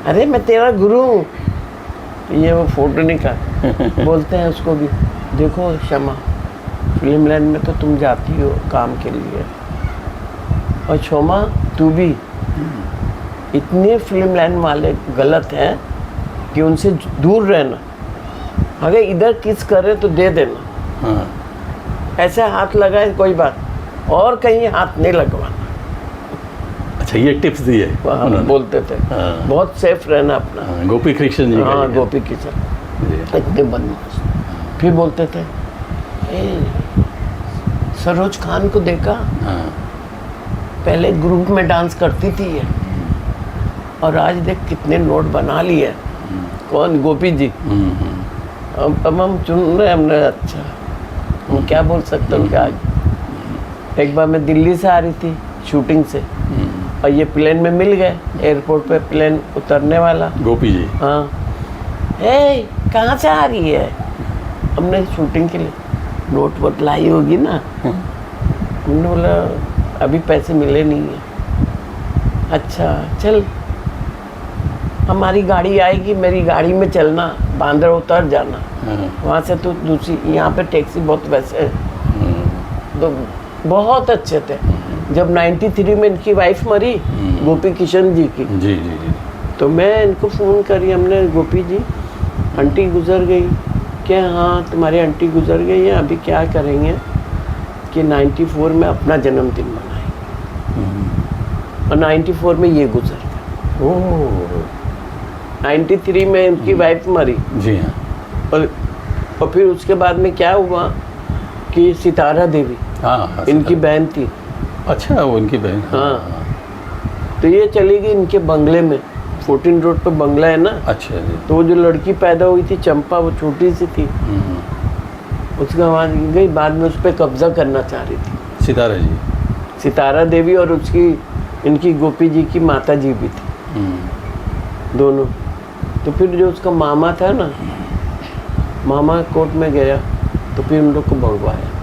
S2: अरे मैं तेरा गुरु हूँ, ये वो फोटो निकाल। बोलते हैं उसको भी, देखो शमा, फिल्म लाइन में तो तुम जाती हो काम के लिए, और शोमा तू भी। इतने फिल्म लाइन वाले गलत हैं कि उनसे दूर रहना, अगर इधर किस करे तो दे देना।
S1: हाँ।
S2: ऐसे हाथ लगाए कोई बात, और कहीं हाथ नहीं लगवाना।
S1: अच्छा, ये टिप्स दिए
S2: बोलते थे।
S1: हाँ।
S2: बहुत सेफ रहना अपना।
S1: हाँ, गोपी कृष्ण जी।
S2: हाँ, गोपी कृष्ण इतने बदमाश। फिर बोलते थे, सरोज खान को देखा?
S1: हाँ।
S2: पहले ग्रुप में डांस करती थी ये, और आज देख कितने नोट बना लिए। कौन? गोपी जी। अब हम चुन रहे, हमने अच्छा हम क्या बोल सकते हैं उनके आगे। एक बार मैं दिल्ली से आ रही थी शूटिंग से, और ये प्लेन में मिल गए, एयरपोर्ट पे प्लेन उतरने वाला।
S1: गोपी जी?
S2: हाँ, कहाँ से आ रही है? हमने शूटिंग के लिए नोट वोट लाई होगी ना। हमने बोला अभी पैसे मिले नहीं है। अच्छा चल, हमारी गाड़ी आएगी, मेरी गाड़ी में चलना, बांद्रा उतर जाना, वहाँ से तो दूसरी, यहाँ पे टैक्सी बहुत वैसे है। तो बहुत अच्छे थे। जब 93 में इनकी वाइफ मरी, गोपी किशन जी की,
S1: जी जी जी,
S2: तो मैं इनको फ़ोन करी हमने, गोपी जी आंटी गुजर गई क्या? हाँ तुम्हारी आंटी गुजर गई है, अभी क्या करेंगे कि 94 में अपना जन्मदिन मनाएं, और 94 में ये गुजर गए।
S1: ओह,
S2: 93 में इनकी वाइफ मरी।
S1: जी हाँ।
S2: और फिर उसके बाद में क्या हुआ कि सितारा देवी,
S1: हाँ,
S2: इनकी बहन थी।
S1: अच्छा, वो इनकी बहन।
S2: हाँ, तो ये चली गई इनके बंगले में, 14 रोड पे बंगला है ना।
S1: अच्छा जी।
S2: तो वो जो लड़की पैदा हुई थी चंपा, वो छोटी सी थी, उसका वहाँ गई, बाद में उस पर कब्जा करना चाह रही थी
S1: सितारा जी,
S2: सितारा देवी, और उसकी इनकी गोपी जी की माता जी भी थी, दोनों। तो फिर जो उसका मामा था ना, मामा कोर्ट में गया, तो फिर उन लोग को भगवाया।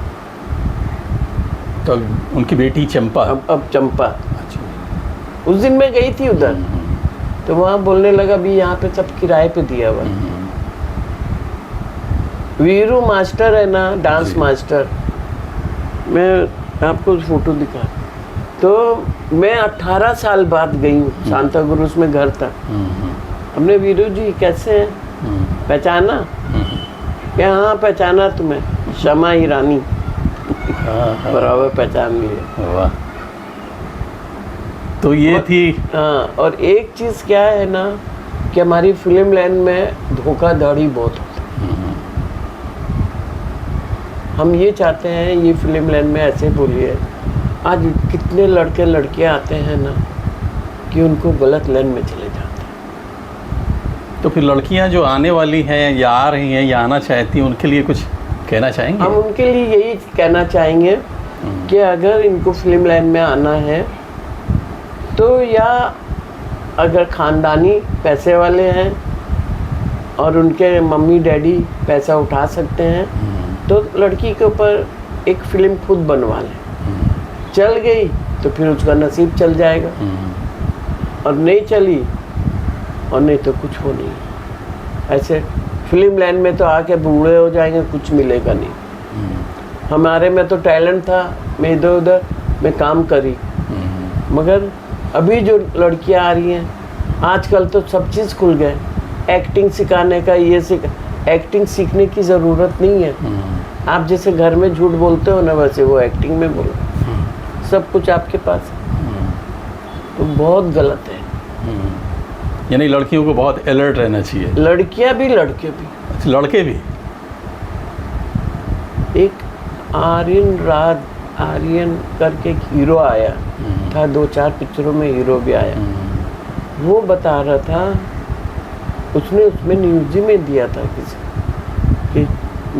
S1: तो उनकी बेटी चंपा।
S2: अब चंपा,
S1: अच्छा।
S2: उस दिन मैं गई थी उधर, तो वहाँ बोलने लगा भी यहाँ पे सब किराए पे दिया हुआ। वीरू मास्टर है ना, डांस मास्टर, मैं आपको फोटो दिखा, तो मैं 18 साल बाद गई हूँ, सांता क्रूज में घर था। हमने वीरू जी कैसे हैं, पहचाना? क्या हाँ पहचाना तुम्हें, शमा ईरानी। बराबर पहचान लिए।
S1: वाह। तो ये थी।
S2: हाँ, और एक चीज़ क्या है ना कि हमारी फिल्म लाइन में धोखाधड़ी बहुत होती है। हम ये चाहते हैं ये फिल्म लाइन में ऐसे बोलिए, आज कितने लड़के लड़कियां आते हैं ना कि उनको गलत लाइन में चले जाते हैं।
S1: तो फिर लड़कियां जो आने वाली हैं या आ रही हैं या आना चाहती हैं, उनके लिए कुछ कहना चाहेंगे?
S2: हम उनके लिए यही कहना चाहेंगे कि अगर इनको फिल्म लाइन में आना है तो या अगर ख़ानदानी पैसे वाले हैं और उनके मम्मी डैडी पैसा उठा सकते हैं तो लड़की के ऊपर एक फ़िल्म खुद बनवा लें। चल गई तो फिर उसका नसीब चल जाएगा, और नहीं चली और नहीं तो कुछ हो नहीं। ऐसे फिल्म लाइन में तो आके बूढ़े हो जाएंगे, कुछ मिलेगा नहीं। हमारे में तो टैलेंट था, मैं इधर उधर में काम करी, मगर अभी जो लड़कियां आ रही हैं आजकल तो सब चीज़ खुल गए। एक्टिंग सिखाने का ये एक्टिंग सीखने की ज़रूरत नहीं है। आप जैसे घर में झूठ बोलते हो ना, वैसे वो एक्टिंग में बोलो, सब कुछ आपके पास है। तो बहुत गलत है।
S1: यानी लड़कियों को बहुत अलर्ट रहना चाहिए।
S2: लड़कियां भी लड़के भी।
S1: अच्छा, लड़के भी।
S2: एक आर्यन करके एक हीरो आया था, 2-4 पिक्चरों में हीरो भी आया। वो बता रहा था, उसने उसमें न्यूज़ में दिया था किसी कि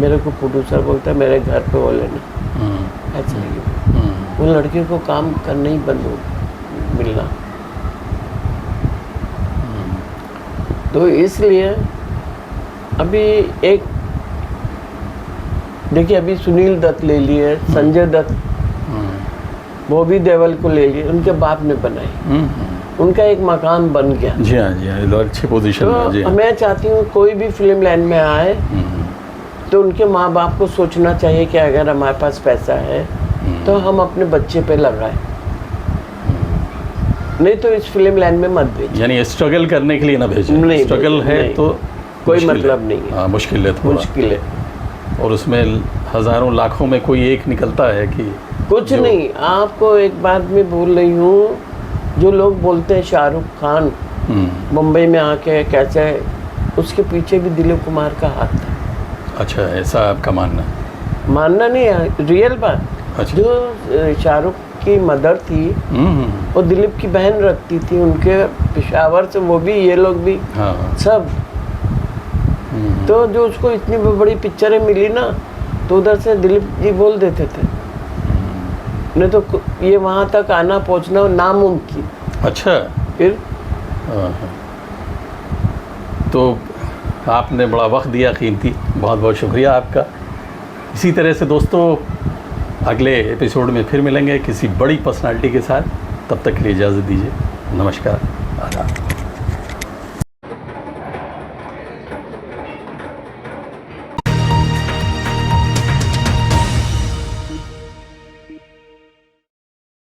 S2: मेरे को प्रोड्यूसर बोलता है मेरे घर पे वो लेना। ऐसा नहीं, वो लड़कियों को काम करना ही बंद हो मिलना। तो इसलिए अभी एक देखिए, अभी सुनील दत्त ले लिए, संजय दत्त, बॉबी देओल को ले लिए, उनके बाप ने बनाई, उनका एक मकान बन गया।
S1: जी हाँ, जी हाँ, अच्छी पोजीशन
S2: तो
S1: में। जी हाँ।
S2: मैं चाहती हूँ कोई भी फिल्म लाइन में आए तो उनके माँ बाप को सोचना चाहिए कि अगर हमारे पास पैसा है तो हम अपने बच्चे पे लगाएं, नहीं तो इस फिल्म लाइन में मत भेजें।
S1: यानी स्ट्रगल करने के लिए ना भेजें। स्ट्रगल है
S2: नहीं,
S1: तो
S2: कोई मतलब नहीं है।
S1: हाँ, मुश्किल है, थोड़ा
S2: मुश्किल है।
S1: और उसमें हज़ारों लाखों में कोई एक निकलता है कि
S2: कुछ नहीं। आपको एक बात मैं बोल रही हूँ, जो लोग बोलते हैं शाहरुख खान मुंबई में आके कैसे, उसके पीछे भी दिलीप कुमार का हाथ था।
S1: अच्छा, ऐसा आपका मानना?
S2: मानना नहीं है, रियल बात।
S1: अच्छा।
S2: जो शाहरुख की मदर थी वो दिलीप की बहन रखती थी, उनके पेशावर से, वो भी ये लोग भी।
S1: हाँ।
S2: सब। तो जो उसको इतनी बड़ी पिक्चरें मिली ना, तो उधर से दिलीप जी बोल देते थे, नहीं तो ये वहाँ तक आना पहुँचना नामुमकिन।
S1: अच्छा।
S2: फिर
S1: तो आपने बड़ा वक्त दिया कीमती, बहुत बहुत शुक्रिया आपका। इसी तरह से दोस्तों अगले एपिसोड में फिर मिलेंगे किसी बड़ी पर्सनालिटी के साथ। तब तक के लिए इजाज़त दीजिए। नमस्कार, आदाब।